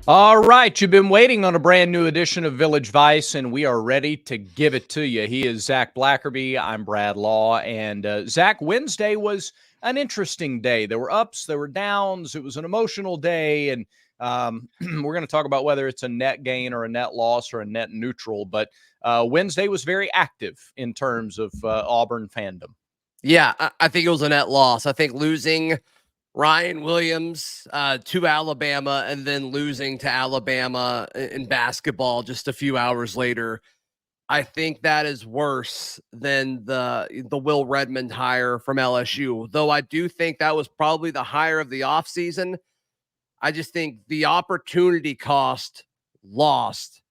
All right, you've been waiting on a brand new edition of Village Vice, and we are ready to give it to you. He is Zach Blackerby. I'm Brad Law. And Zach, Wednesday was an interesting day. There were ups, there were downs. It was an emotional day, and we're going to talk about whether it's a net gain or a net loss or a net neutral. But Wednesday was very active in terms of Auburn fandom. Yeah, I think it was a net loss. I think losing Ryan Williams to Alabama and then losing to Alabama in basketball just a few hours later, I think that is worse than the Will Redmond hire from LSU. Though I do think that was probably the hire of the offseason. I just think the opportunity cost lost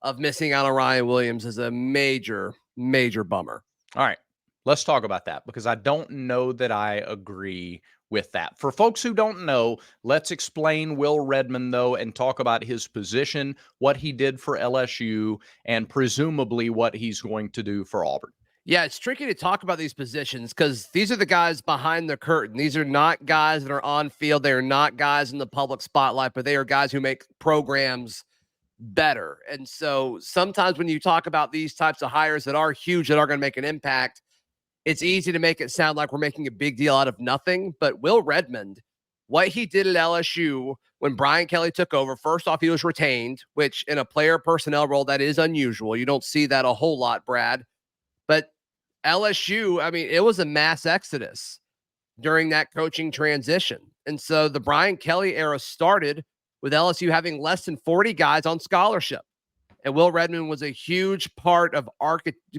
of missing out on Ryan Williams is a major, major bummer. All right, let's talk about that because I don't know that I agree with that. For folks who don't know, let's explain Will Redmond, though, and talk about his position, what he did for LSU, and presumably what he's going to do for Auburn. Yeah, it's tricky to talk about these positions because these are the guys behind the curtain. These are not guys that are on field. They are not guys in the public spotlight, but they are guys who make programs better. And so sometimes when you talk about these types of hires that are huge, that are going to make an impact, it's easy to make it sound like we're making a big deal out of nothing. But Will Redmond, what he did at LSU when Brian Kelly took over, first off, he was retained, which in a player personnel role, that is unusual. You don't see that a whole lot, Brad. But LSU, I mean, it was a mass exodus during that coaching transition. And so the Brian Kelly era started with LSU having less than 40 guys on scholarship. And Will Redmond was a huge part of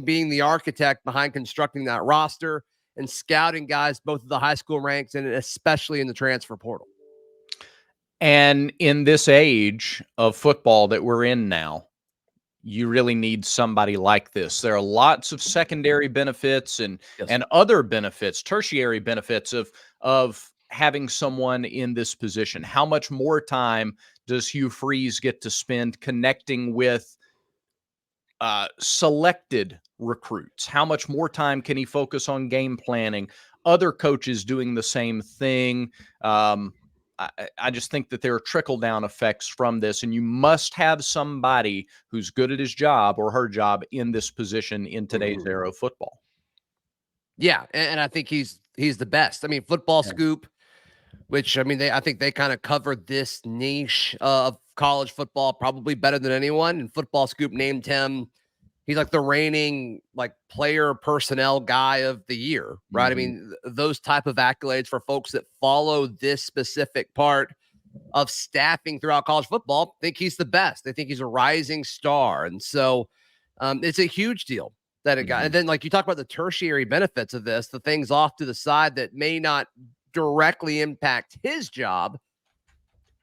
being the architect behind constructing that roster and scouting guys, both at the high school ranks and especially in the transfer portal. And in this age of football that we're in now, you really need somebody like this. There are lots of secondary benefits and other benefits, tertiary benefits of having someone in this position. How much more time does Hugh Freeze get to spend connecting with selected recruits? How much more time can he focus on game planning? Other coaches doing the same thing. I just think that there are trickle-down effects from this, and you must have somebody who's good at his job or her job in this position in today's era of football. Yeah, and I think he's the best. I mean, Football Scoop, which I mean, I think they kind of covered this niche of college football probably better than anyone. And Football Scoop named him. He's like the reigning like player personnel guy of the year, right? Mm-hmm. I mean, those type of accolades for folks that follow this specific part of staffing throughout college football think he's the best. They think he's a rising star. And so it's a huge deal that it got. And then like you talk about the tertiary benefits of this, the things off to the side that may not directly impact his job.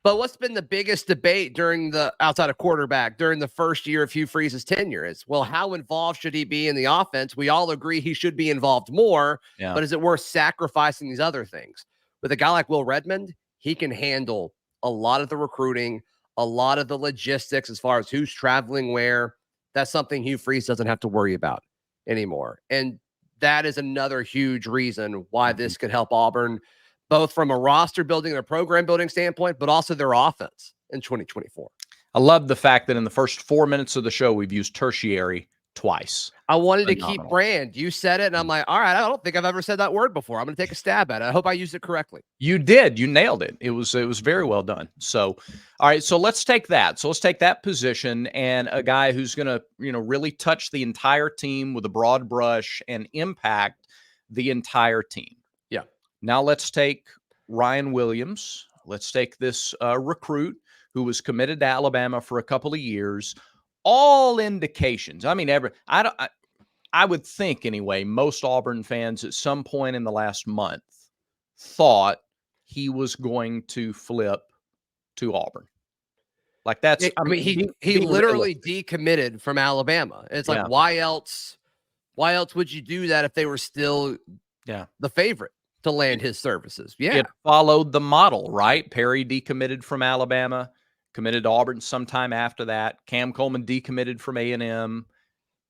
But what's been the biggest debate during the outside of quarterback during the first year of Hugh Freeze's tenure is, well, how involved should he be in the offense? We all agree he should be involved more, but is it worth sacrificing these other things? With a guy like Will Redmond, he can handle a lot of the recruiting, a lot of the logistics as far as who's traveling where. That's something Hugh Freeze doesn't have to worry about anymore. And that is another huge reason why this could help Auburn, both from a roster building and a program building standpoint, but also their offense in 2024. I love the fact that in the first 4 minutes of the show, we've used tertiary twice. I wanted to keep brand. You said it, and I'm like, all right, I don't think I've ever said that word before. I'm going to take a stab at it. I hope I used it correctly. You did. You nailed it. It was very well done. So, all right, so let's take that. So let's take that position and a guy who's going to, really touch the entire team with a broad brush and impact the entire team. Yeah. Now let's take Ryan Williams. Let's take this recruit who was committed to Alabama for a couple of years. All indications. I mean, I would think anyway, most Auburn fans at some point in the last month thought he was going to flip to Auburn. Like that's, he literally decommitted from Alabama. It's like, why else would you do that if they were still the favorite to land his services? Yeah. It followed the model, right? Perry decommitted from Alabama, committed to Auburn sometime after that. Cam Coleman decommitted from A&M,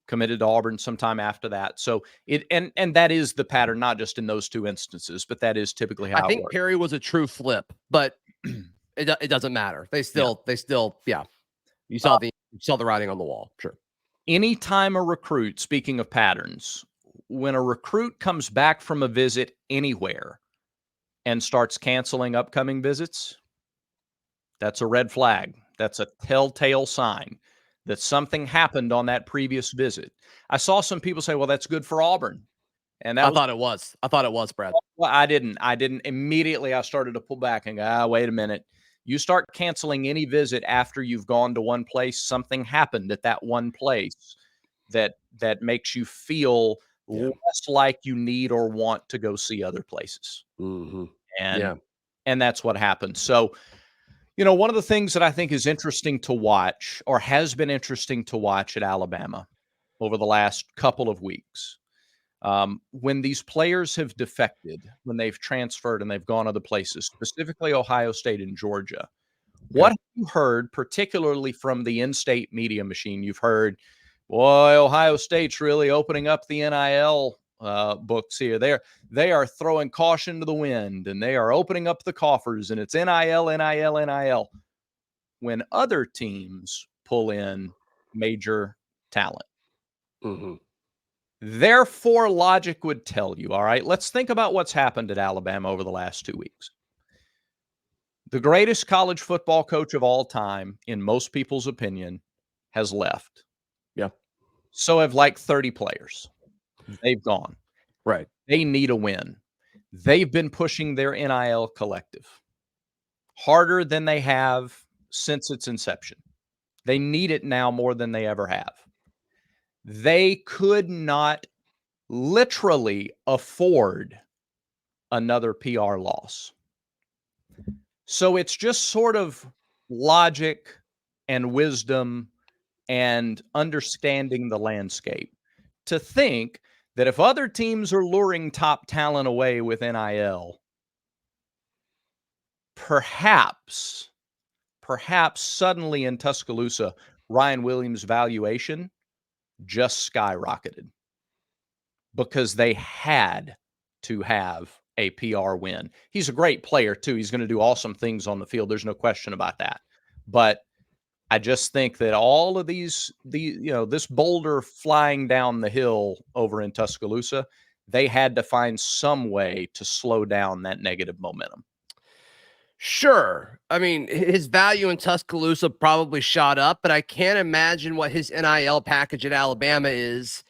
committed to Auburn sometime after that. So and that is the pattern, not just in those two instances, but that is typically how I think Perry was a true flip, but It doesn't matter. They Yeah. still, yeah. You saw the writing on the wall. Sure. Anytime a recruit, speaking of patterns, when a recruit comes back from a visit anywhere and starts canceling upcoming visits, that's a red flag. That's a telltale sign that something happened on that previous visit. I saw some people say, well, that's good for Auburn. And that I was, thought it was, Brad. well, I didn't. Immediately, I started to pull back and go, wait a minute. You start canceling any visit after you've gone to one place, something happened at that one place that makes you feel less like you need or want to go see other places. Mm-hmm. And and that's what happened. So, one of the things that I think is interesting to watch, or has been interesting to watch at Alabama over the last couple of weeks, when these players have defected, when they've transferred and they've gone other places, specifically Ohio State and Georgia, what have you heard, particularly from the in-state media machine? You've heard, boy, Ohio State's really opening up the NIL books here. They are throwing caution to the wind, and they are opening up the coffers, and it's NIL, NIL, NIL. When other teams pull in major talent. Mm-hmm. Therefore, logic would tell you, all right, let's think about what's happened at Alabama over the last 2 weeks. The greatest college football coach of all time, in most people's opinion, has left. Yeah. So have like 30 players. They've gone. Right. They need a win. They've been pushing their NIL collective harder than they have since its inception. They need it now more than they ever have. They could not literally afford another PR loss. So it's just sort of logic and wisdom and understanding the landscape to think that if other teams are luring top talent away with NIL, perhaps suddenly in Tuscaloosa, Ryan Williams' valuation just skyrocketed because they had to have a PR win. He's a great player too. He's going to do awesome things on the field. There's no question about that. But I just think that all of this boulder flying down the hill over in Tuscaloosa, they had to find some way to slow down that negative momentum. Sure. I mean, his value in Tuscaloosa probably shot up, but I can't imagine what his NIL package at Alabama is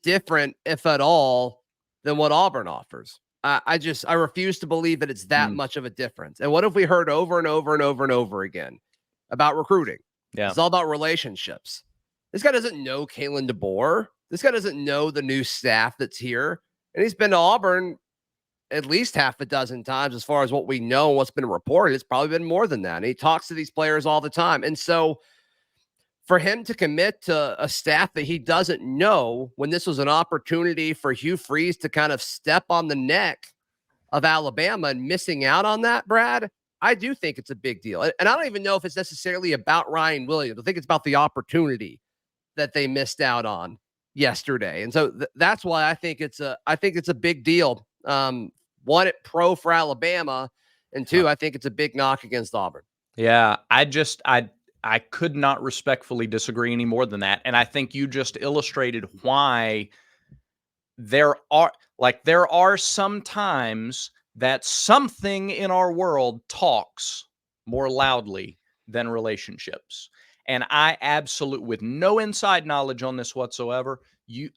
different, if at all, than what Auburn offers. I refuse to believe that it's that much of a difference. And what have we heard over and over and over and over again about recruiting? Yeah. It's all about relationships. This guy doesn't know Kalen DeBoer. This guy doesn't know the new staff that's here. And he's been to Auburn at least half a dozen times as far as what we know, what's been reported. It's probably been more than that. And he talks to these players all the time. And so for him to commit to a staff that he doesn't know, when this was an opportunity for Hugh Freeze to kind of step on the neck of Alabama and missing out on that, Brad, I do think it's a big deal. And I don't even know if it's necessarily about Ryan Williams. I think it's about the opportunity that they missed out on yesterday. And so that's why I think it's a big deal. One, pro for Alabama, and two, I think it's a big knock against Auburn. Yeah, I could not respectfully disagree any more than that. And I think you just illustrated why there are some times that something in our world talks more loudly than relationships. And I absolutely, with no inside knowledge on this whatsoever,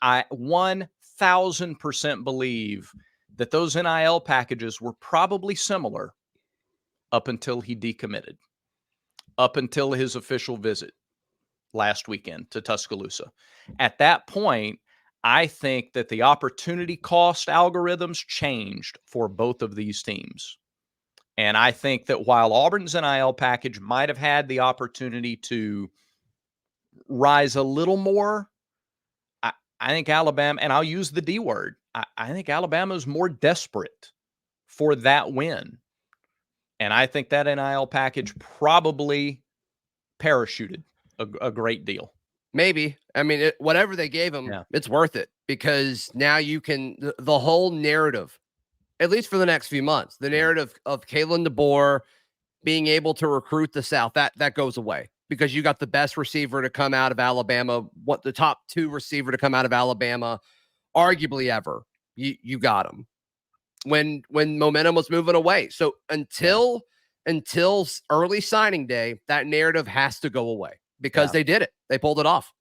I 1000% believe that those NIL packages were probably similar up until he decommitted, up until his official visit last weekend to Tuscaloosa. At that point, I think that the opportunity cost algorithms changed for both of these teams. And I think that while Auburn's NIL package might have had the opportunity to rise a little more, I think Alabama, and I'll use the D word, I think Alabama is more desperate for that win. And I think that NIL package probably parachuted a great deal. Maybe. I mean, whatever they gave him, it's worth it, because now you can, the whole narrative, at least for the next few months, the narrative of Kalen DeBoer being able to recruit the South, that goes away because you got the best receiver to come out of Alabama, what the top 2 receiver to come out of Alabama, arguably ever. You got him when momentum was moving away. So until early signing day, that narrative has to go away because they did it. They pulled it off.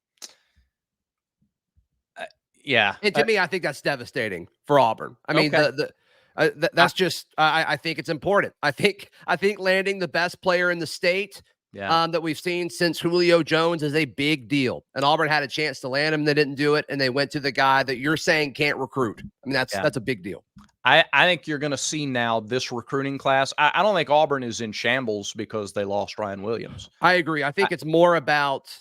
And to me, I think that's devastating for Auburn. I mean, that's just I think it's important. I think landing the best player in the state that we've seen since Julio Jones is a big deal. And Auburn had a chance to land him. They didn't do it. And they went to the guy that you're saying can't recruit. I mean, that's a big deal. I think you're going to see now this recruiting class. I don't think Auburn is in shambles because they lost Ryan Williams. I agree. I think it's more about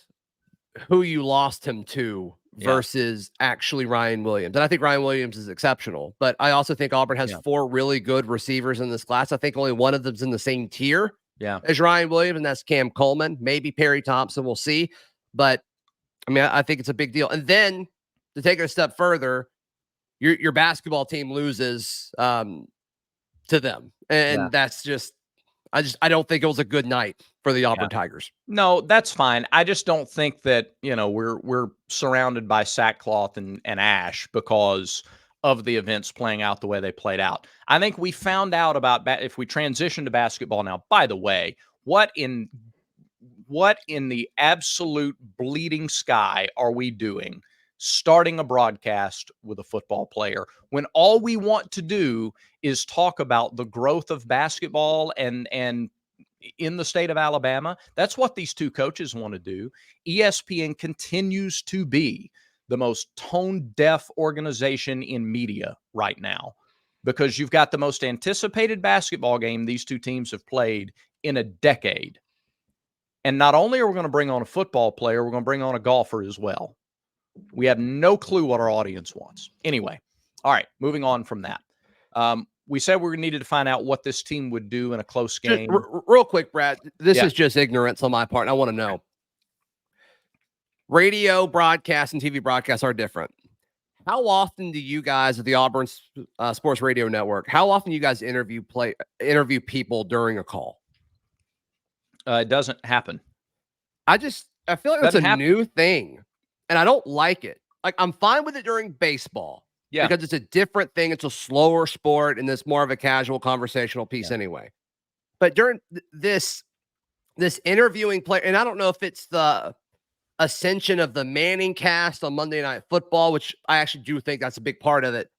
who you lost him to versus actually Ryan Williams. And I think Ryan Williams is exceptional. But I also think Auburn has 4 really good receivers in this class. I think only one of them's in the same tier as Ryan Williams, and that's Cam Coleman. Maybe Perry Thompson. We'll see. But, I mean, I think it's a big deal. And then to take it a step further, your basketball team loses to them. And that's just I don't think it was a good night for the Auburn Tigers. No, that's fine. I just don't think that, we're surrounded by sackcloth and ash because of the events playing out the way they played out. I think we found out about if we transition to basketball now. By the way, what in the absolute bleeding sky are we doing starting a broadcast with a football player when all we want to do is talk about the growth of basketball and in the state of Alabama? That's what these 2 coaches want to do. ESPN continues to be the most tone-deaf organization in media right now because you've got the most anticipated basketball game these 2 teams have played in a decade. And not only are we going to bring on a football player, we're going to bring on a golfer as well. We have no clue what our audience wants. Anyway, all right, moving on from that. We said we needed to find out what this team would do in a close game. Real quick, Brad, this is just ignorance on my part, and I want to know. Radio broadcasts and TV broadcasts are different. How often do you guys at the Auburn Sports Radio Network, how often do you guys interview people during a call? It doesn't happen. I feel like that's a new thing. And I don't like it. Like, I'm fine with it during baseball. Because it's a different thing. It's a slower sport, and it's more of a casual conversational piece anyway. But during this interviewing player, and I don't know if it's the ascension of the Manning cast on Monday Night Football, which I actually do think that's a big part of it.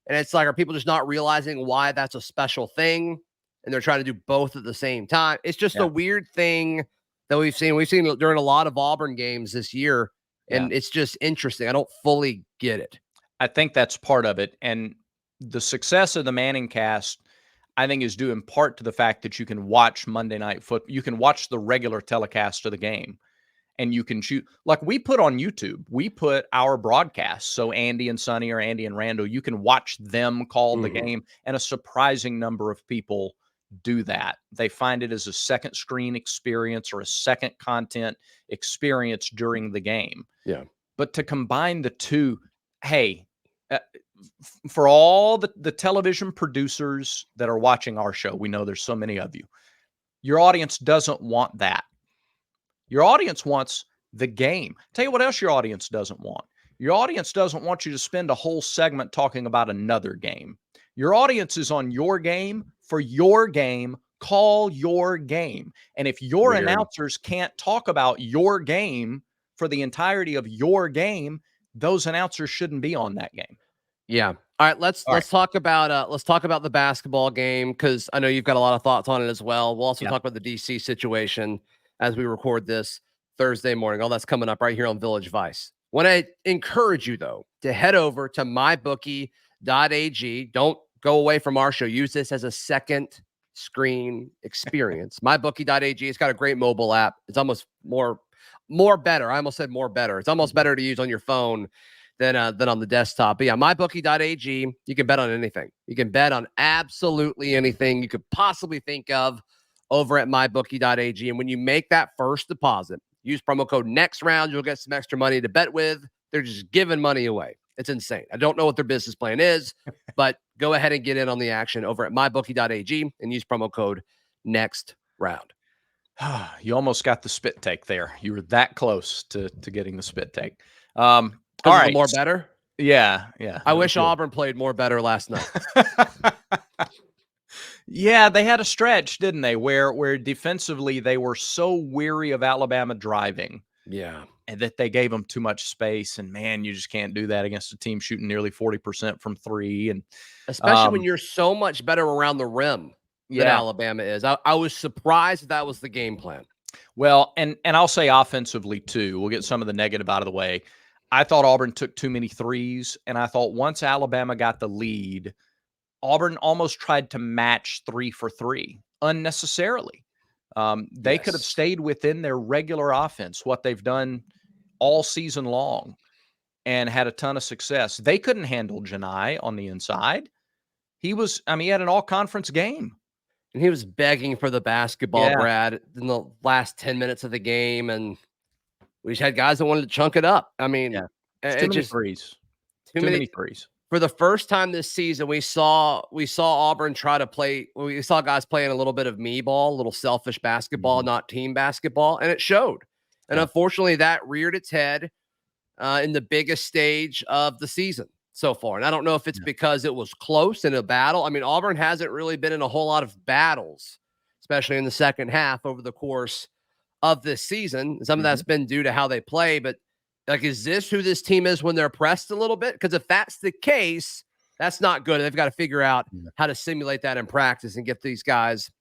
And it's like, are people just not realizing why that's a special thing? And they're trying to do both at the same time. It's just a weird thing that we've seen. We've seen during a lot of Auburn games this year. And it's just interesting. I don't fully get it. I think that's part of it. And the success of the Manning cast, I think, is due in part to the fact that you can watch Monday Night Football. You can watch the regular telecast of the game. And you can choose. Like, we put on YouTube, we put our broadcasts. So Andy and Sonny or Andy and Randall, you can watch them call the game. And a surprising number of people do that. They find it as a second screen experience or a second content experience during the game. Yeah. But to combine the 2, hey, for all the television producers that are watching our show, we know there's so many of you. Your audience doesn't want that. Your audience wants the game. Tell you what else your audience doesn't want. Your audience doesn't want you to spend a whole segment talking about another game. Your audience is on your game for your game. Call your game. And if your announcers can't talk about your game for the entirety of your game, those announcers shouldn't be on that game. Yeah. All right. Let's talk about the basketball game, because I know you've got a lot of thoughts on it as well. We'll also talk about the DC situation as we record this Thursday morning. All that's coming up right here on Village Vice. Want to encourage you, though, to head over to mybookie.ag. Don't go away from our show. Use this as a second screen experience. mybookie.ag. It's got a great mobile app. It's almost more better. I almost said more better. It's almost better to use on your phone than on the desktop. But yeah, mybookie.ag. You can bet on anything. You can bet on absolutely anything you could possibly think of over at mybookie.ag. And when you make that first deposit, use promo code NEXTROUND. You'll get some extra money to bet with. They're just giving money away. It's insane. I don't know what their business plan is, but go ahead and get in on the action over at mybookie.ag and use promo code NEXTROUND. round. You almost got the spit take there. You were that close to getting the spit take. Because All of the right. more better. Yeah. I wish Auburn played more better last night. Yeah, they had a stretch, didn't they? Where defensively they were so weary of Alabama driving. Yeah. And that they gave them too much space. And man, you just can't do that against a team shooting nearly 40% from three. And Especially when you're so much better around the rim than yeah. Alabama is. I was surprised that was the game plan. Well, and I'll say offensively too. We'll get some of the negative out of the way. I thought Auburn took too many threes, and I thought once Alabama got the lead, Auburn almost tried to match 3 for 3 unnecessarily. They could have Yes. stayed within their regular offense, what they've done all season long, and had a ton of success. They couldn't handle Janai on the inside. He had an all-conference game. And he was begging for the basketball, Yeah. Brad, in the last 10 minutes of the game. And we just had guys that wanted to chunk it up. I mean, Yeah. it Too many just threes. too Too many many threes. For the first time this season, we saw Auburn try to play. We saw guys playing a little bit of me ball, a little selfish basketball, not team basketball, and it showed. And unfortunately, that reared its head in the biggest stage of the season so far. And I don't know if it's because it was close in a battle. I mean, Auburn hasn't really been in a whole lot of battles, especially in the second half over the course of this season. Some of that's been due to how they play, but like, is this who this team is when they're pressed a little bit? Because if that's the case, that's not good. They've got to figure out how to simulate that in practice and get these guys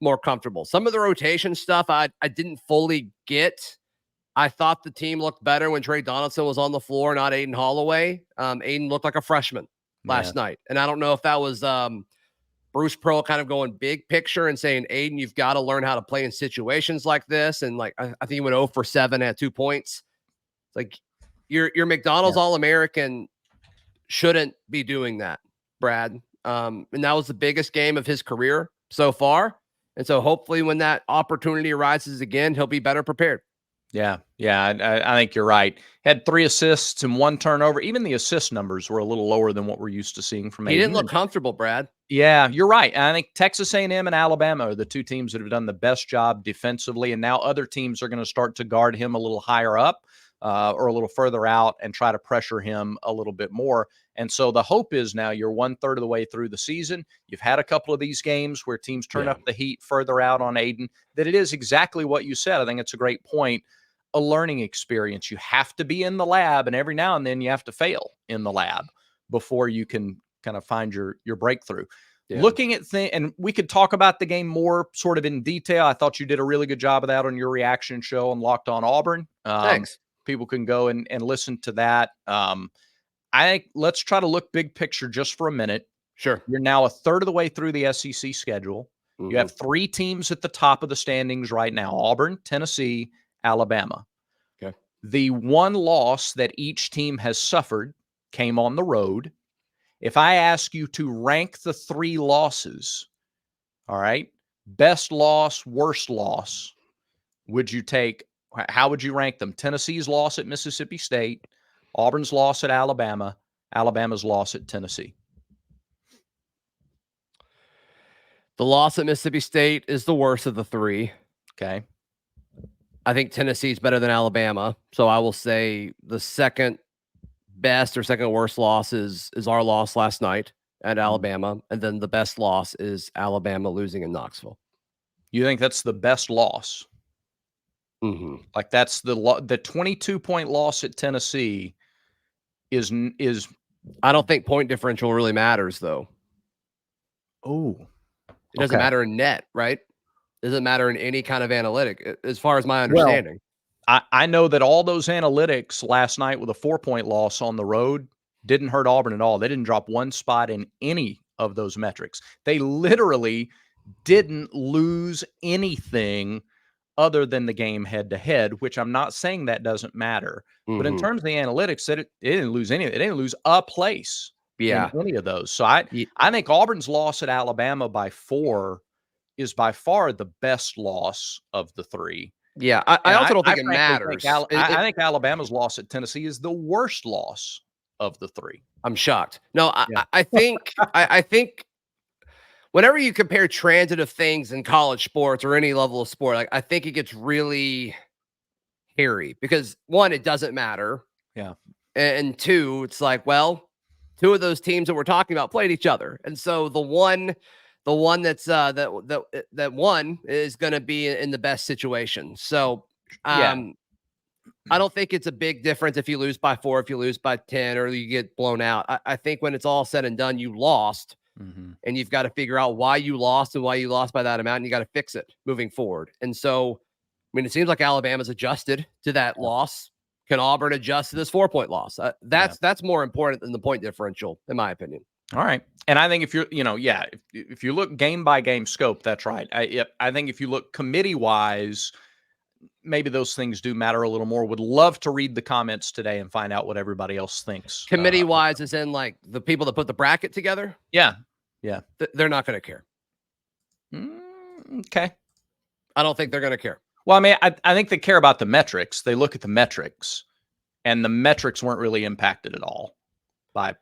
more comfortable. Some of the rotation stuff I didn't fully get. I thought the team looked better when Trey Donaldson was on the floor, not Aiden Holloway. Aiden looked like a freshman last night. And I don't know if that was Bruce Pearl kind of going big picture and saying, Aiden, you've got to learn how to play in situations like this. And like, I think he went 0 for 7 at 2 points. It's like your McDonald's All-American shouldn't be doing that, Brad. And that was the biggest game of his career so far. And so hopefully when that opportunity arises again, he'll be better prepared. Yeah. I think you're right. Had 3 assists and 1 turnover. Even the assist numbers were a little lower than what we're used to seeing from Aiden. He didn't look comfortable, Brad. Yeah, you're right. I think Texas A&M and Alabama are the 2 teams that have done the best job defensively, and now other teams are going to start to guard him a little higher up or a little further out and try to pressure him a little bit more. And so the hope is now you're 1/3 of the way through the season. You've had a couple of these games where teams turn up the heat further out on Aiden, that it is exactly what you said. I think it's a great point. A learning experience. You have to be in the lab, and every now and then you have to fail in the lab before you can kind of find your breakthrough. Looking at things, and we could talk about the game more sort of in detail. I thought you did a really good job of that on your reaction show on Locked On Auburn. Thanks. People can go and listen to that. I think let's try to look big picture just for a minute. Sure. You're now 1/3 of the way through the SEC schedule. You have 3 teams at the top of the standings right now: Auburn, Tennessee, Alabama. Okay. The one loss that each team has suffered came on the road. If I ask you to rank the 3 losses, all right, best loss, worst loss, how would you rank them? Tennessee's loss at Mississippi State, Auburn's loss at Alabama, Alabama's loss at Tennessee. The loss at Mississippi State is the worst of the 3. Okay. I think Tennessee's better than Alabama. So I will say the second best or second worst loss is our loss last night at Alabama. And then the best loss is Alabama losing in Knoxville. You think that's the best loss? Like that's the 22-point loss at Tennessee is I don't think point differential really matters though. It doesn't matter in net, right? It doesn't matter in any kind of analytic, as far as my understanding. Well, I know that all those analytics last night with a 4-point loss on the road didn't hurt Auburn at all. They didn't drop one spot in any of those metrics. They literally didn't lose anything other than the game head-to-head, which I'm not saying that doesn't matter. But in terms of the analytics, it didn't lose any. It didn't lose a place in any of those. So I think Auburn's loss at Alabama by 4 is by far the best loss of the 3. Yeah, I also don't think it matters. I think Alabama's loss at Tennessee is the worst loss of the 3. I'm shocked. No, I think I think whenever you compare transitive things in college sports or any level of sport, like I think it gets really hairy because one, it doesn't matter. Yeah. And two, it's like, well, two of those teams that we're talking about played each other. And so the one that's that one is going to be in the best situation. So Yeah. I don't think it's a big difference if you lose by 4, if you lose by 10, or you get blown out. I think when it's all said and done, you lost. And you've got to figure out why you lost and why you lost by that amount. And you got to fix it moving forward. And so, I mean, it seems like Alabama's adjusted to that loss. Can Auburn adjust to this 4-point loss? That's more important than the point differential, in my opinion. All right. And I think if you're, if you look game by game scope, that's right. I think if you look committee wise, maybe those things do matter a little more. Would love to read the comments today and find out what everybody else thinks. Committee wise, is in like the people that put the bracket together. Yeah. Yeah. They're not going to care. Okay. I don't think they're going to care. Well, I mean, I think they care about the metrics. They look at the metrics, and the metrics weren't really impacted at all by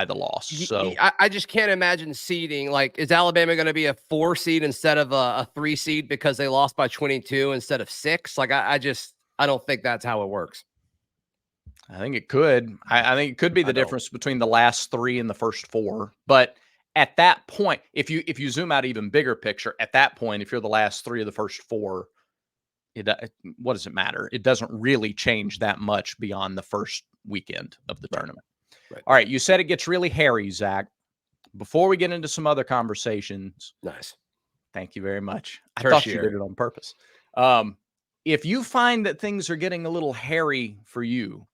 the loss. So I just can't imagine seeding. Like, is Alabama going to be a 4 seed instead of a 3 seed because they lost by 22 instead of 6? Like, I don't think that's how it works. I think it could. I think it could be the difference between the last 3 and the first 4. But at that point, if you zoom out even bigger picture, at that point, if you're the last 3 of the first 4, what does it matter? It doesn't really change that much beyond the first weekend of the tournament. Right. All right. You said it gets really hairy, Zach. Before we get into some other conversations. Nice. Thank you very much. Tertiary. I thought you did it on purpose. If you find that things are getting a little hairy for you,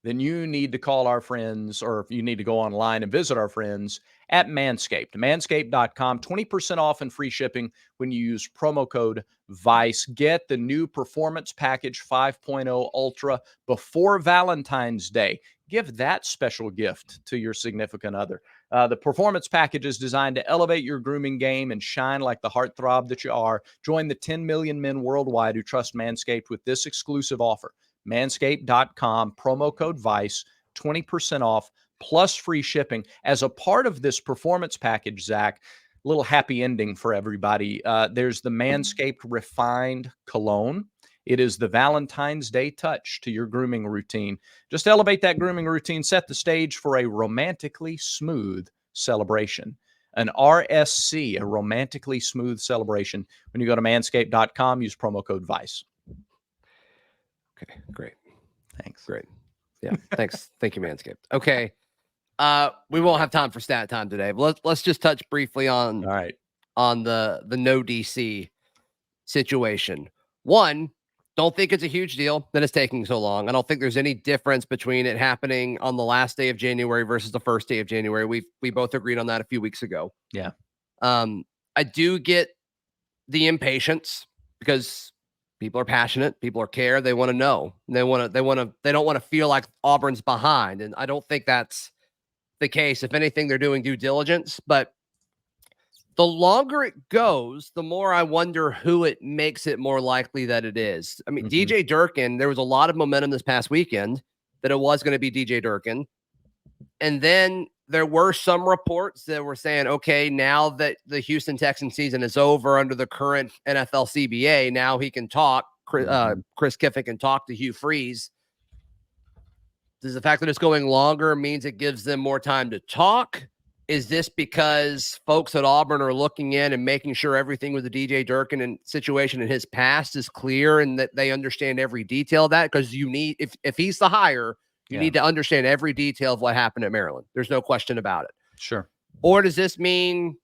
then you need to call our friends, or if you need to go online and visit our friends at Manscaped. Manscaped.com, 20% off and free shipping when you use promo code VICE. Get the new Performance Package 5.0 Ultra before Valentine's Day. Give that special gift to your significant other. The Performance Package is designed to elevate your grooming game and shine like the heartthrob that you are. Join the 10 million men worldwide who trust Manscaped with this exclusive offer. Manscaped.com, promo code VICE, 20% off, plus free shipping. As a part of this Performance Package, Zach, a little happy ending for everybody. There's the Manscaped Refined Cologne. It is the Valentine's Day touch to your grooming routine. Just elevate that grooming routine, set the stage for a romantically smooth celebration. An RSC, a romantically smooth celebration. When you go to manscaped.com, use promo code VICE. Okay, great. Thanks. Great. Yeah, thanks. Thank you, Manscaped. Okay. We won't have time for stat time today, but let's just touch briefly on the no DC situation. One, don't think it's a huge deal that it's taking so long. I don't think there's any difference between it happening on the last day of January versus the first day of January. We both agreed on that a few weeks ago. Yeah. I do get the impatience because people are passionate, people are care, they want to know. They don't want to feel like Auburn's behind. And I don't think that's the case. If anything, they're doing due diligence, but the longer it goes, the more I wonder who it makes it more likely that it is. I mean, DJ Durkin, there was a lot of momentum this past weekend that it was going to be DJ Durkin. And then there were some reports that were saying, okay, now that the Houston Texans season is over under the current NFL CBA, now he can talk. Chris Kiffin can talk to Hugh Freeze. Does the fact that it's going longer means it gives them more time to talk? Is this because folks at Auburn are looking in and making sure everything with the DJ Durkin and situation in his past is clear and that they understand every detail of that? Because you need, if he's the hire, you need to understand every detail of what happened at Maryland. There's no question about it. Sure. Or does this mean,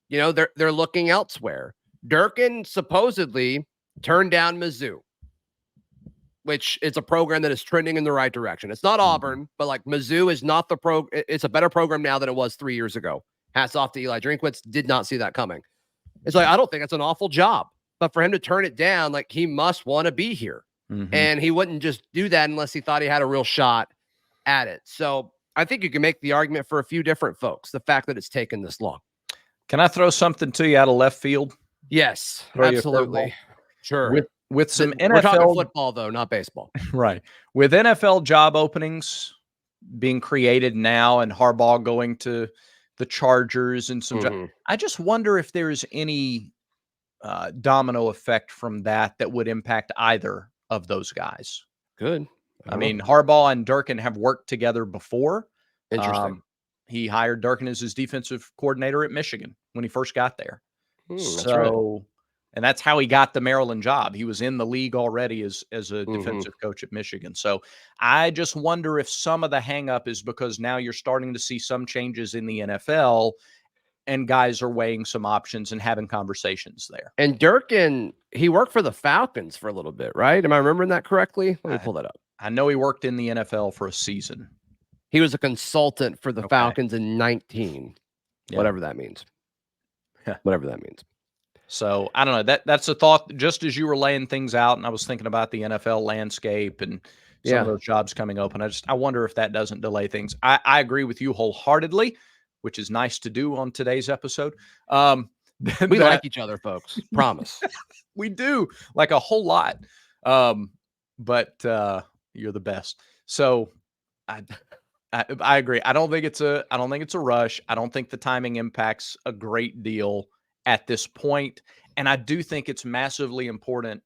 they're looking elsewhere? Durkin supposedly turned down Mizzou, which is a program that is trending in the right direction. It's not Auburn, but like Mizzou is not it's a better program now than it was 3 years ago. Hats off to Eli Drinkwitz. Did not see that coming. It's like, I don't think it's an awful job, but for him to turn it down, like he must want to be here. And he wouldn't just do that unless he thought he had a real shot at it. So I think you can make the argument for a few different folks, the fact that it's taken this long. Can I throw something to you out of left field? Yes, absolutely. Sure. With some NFL, we're talking football though, not baseball. Right. With NFL job openings being created now and Harbaugh going to the Chargers and some. I just wonder if there's any domino effect from that would impact either of those guys. Good. I mean, Harbaugh and Durkin have worked together before. Interesting. He hired Durkin as his defensive coordinator at Michigan when he first got there. That's right. And that's how he got the Maryland job. He was in the league already as a defensive coach at Michigan. So I just wonder if some of the hang-up is because now you're starting to see some changes in the NFL and guys are weighing some options and having conversations there. And Durkin, he worked for the Falcons for a little bit, right? Am I remembering that correctly? Let me pull that up. I know he worked in the NFL for a season. He was a consultant for the Falcons in 19, whatever that means. Whatever that means. So I don't know. That's a thought. Just as you were laying things out, and I was thinking about the NFL landscape and some of those jobs coming open. I wonder if that doesn't delay things. I agree with you wholeheartedly, which is nice to do on today's episode. We like each other, folks. Promise. We do, like a whole lot. But you're the best. So I agree. I don't think it's a rush. I don't think the timing impacts a great deal at this point. And I do think it's massively important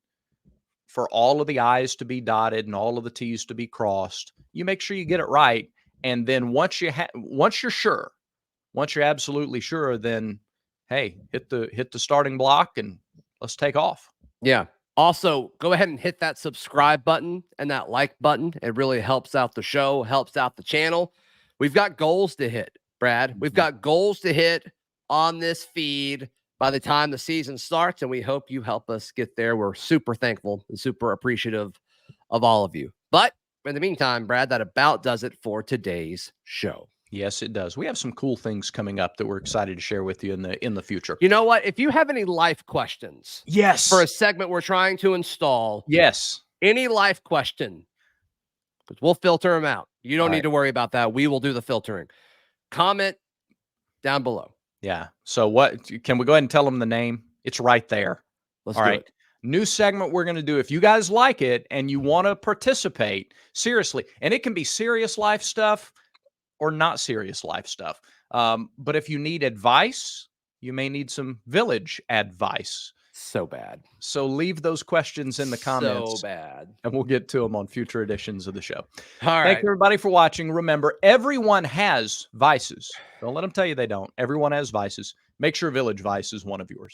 for all of the I's to be dotted and all of the T's to be crossed. You make sure you get it right. And then once you're absolutely sure, then hey, hit the starting block and let's take off. Yeah. Also, go ahead and hit that subscribe button and that like button. It really helps out the show, helps out the channel. We've got goals to hit, Brad. We've got goals to hit on this feed by the time the season starts, and we hope you help us get there. We're super thankful and super appreciative of all of you. But in the meantime, Brad, that about does it for today's show. Yes, it does. We have some cool things coming up that we're excited to share with you in the future. You know what? If you have any life questions, for a segment we're trying to install, any life question, because we'll filter them out. You don't need to worry about that. We will do the filtering. Comment down below. Yeah. So can we go ahead and tell them the name? It's right there. Let's do it. New segment we're going to do. If you guys like it and you want to participate, seriously, and it can be serious life stuff or not serious life stuff. But if you need advice, you may need some village advice. So bad. So leave those questions in the comments. So bad. And we'll get to them on future editions of the show. All right. Thank you, everybody, for watching. Remember, everyone has vices. Don't let them tell you they don't. Everyone has vices. Make sure Village Vice is one of yours.